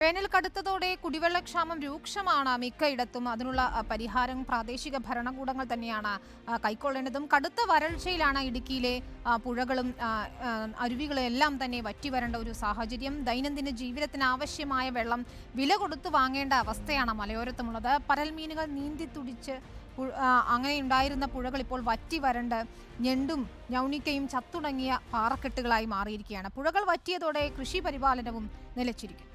വേനൽ കടുത്തതോടെ കുടിവെള്ളക്ഷാമം രൂക്ഷമാണ് മിക്കയിടത്തും. അതിനുള്ള പരിഹാരം പ്രാദേശിക ഭരണകൂടങ്ങൾ തന്നെയാണ് കൈക്കൊള്ളേണ്ടതും. കടുത്ത വരൾച്ചയിലാണ് ഇടുക്കിയിലെ പുഴകളും അരുവികളും എല്ലാം തന്നെ വറ്റിവരേണ്ട ഒരു സാഹചര്യം. ദൈനംദിന ജീവിതത്തിന് ആവശ്യമായ വെള്ളം വില കൊടുത്ത് വാങ്ങേണ്ട അവസ്ഥയാണ് മലയോരത്തുമുള്ളത്. പരൽമീനുകൾ നീന്തി തുടിച്ച് അങ്ങനെ ഉണ്ടായിരുന്ന പുഴകൾ ഇപ്പോൾ വറ്റി വരണ്ട് ഞണ്ടും ഞൗണിക്കയും ചത്തുടങ്ങിയ പാറക്കെട്ടുകളായി മാറിയിരിക്കുകയാണ്. പുഴകൾ വറ്റിയതോടെ കൃഷി പരിപാലനവും നിലച്ചിരിക്കും.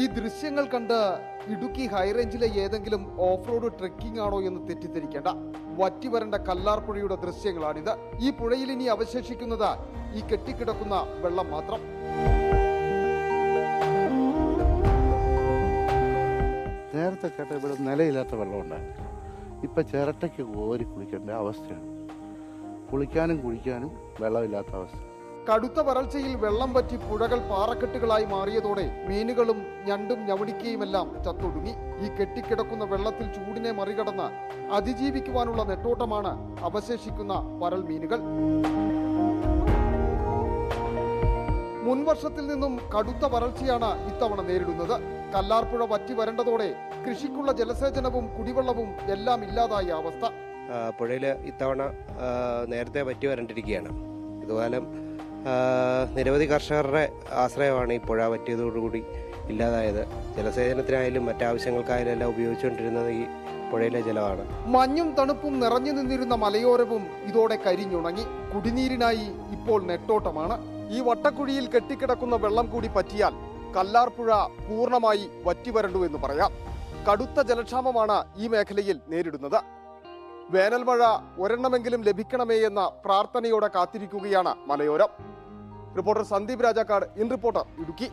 ഈ ദൃശ്യങ്ങൾ കണ്ട് ഇടുക്കി ഹൈറേഞ്ചിലെ ഏതെങ്കിലും ഓഫ് റോഡ് ട്രെക്കിംഗ് ആണോ എന്ന് തെറ്റിദ്ധരിക്കേണ്ട. വറ്റിവരണ്ട കല്ലാർപ്പുഴയുടെ ദൃശ്യങ്ങളാണിത്. ഈ പുഴയിൽ ഇനി അവശേഷിക്കുന്നത് ഈ കെട്ടിക്കിടക്കുന്ന വെള്ളം മാത്രം. നേരത്തെ കേട്ട ഇവിടെ നിലയില്ലാത്ത വെള്ളമുണ്ടായിരുന്നു. ഇപ്പം ചിരട്ടയ്ക്ക് കോരി കുളിക്കേണ്ട അവസ്ഥയാണ്. കുളിക്കാനും കുടിക്കാനും വെള്ളമില്ലാത്ത അവസ്ഥ. കടുത്ത വരൾച്ചയിൽ വെള്ളം വറ്റി പുഴകൾ പാറക്കെട്ടുകളായി മാറിയതോടെ മീനുകളും ഞണ്ടും ഞവടിക്കയുമെല്ലാം ചത്തൊടുങ്ങി. ഈ കെട്ടിക്കിടക്കുന്ന വെള്ളത്തിൽ ചൂടിനെ മറികടന്ന് അതിജീവിക്കുവാനുള്ള നെട്ടോട്ടമാണ് അവശേഷിക്കുന്ന പരൽ മീനുകൾ. മുൻവർഷത്തിൽ നിന്നും കടുത്ത വരൾച്ചയാണ് ഇത്തവണ നേരിടുന്നത്. കല്ലാർപ്പുഴ വറ്റി വരണ്ടതോടെ കൃഷിക്കുള്ള ജലസേചനവും കുടിവെള്ളവും എല്ലാം ഇല്ലാതായ അവസ്ഥ. പുഴയിൽ ഇത്തവണ നേരത്തെ വറ്റി വരണ്ടിരിക്കുകയാണ്. ഇതുപോലെ നിരവധി കർഷകരുടെ ആശ്രയമാണ് ഈ പുഴ വറ്റിയതോടുകൂടി ഇല്ലാതായത്. ജലസേചനത്തിനായാലും മറ്റാവശ്യങ്ങൾക്കായാലും എല്ലാം ഉപയോഗിച്ചുകൊണ്ടിരുന്നത് ഈ പുഴയിലെ ജലമാണ്. മഞ്ഞും തണുപ്പും നിറഞ്ഞു നിന്നിരുന്ന മലയോരവും ഇതോടെ കരിഞ്ഞുണങ്ങി. കുടിനീരിനായി ഇപ്പോൾ നെട്ടോട്ടമാണ്. ഈ വട്ടക്കുഴിയിൽ കെട്ടിക്കിടക്കുന്ന വെള്ളം കൂടി പറ്റിയാൽ കല്ലാർപ്പുഴ പൂർണ്ണമായി വറ്റിവരണ്ടു എന്ന് പറയാം. കടുത്ത ജലക്ഷാമമാണ് ഈ മേഖലയിൽ നേരിടുന്നത്. വേനൽ മഴ ഒരെണ്ണമെങ്കിലും ലഭിക്കണമേ എന്ന പ്രാർത്ഥനയോടെ കാത്തിരിക്കുകയാണ് മലയോരം. Reporter Sandeep Rajakkad, in reporter, Idukki.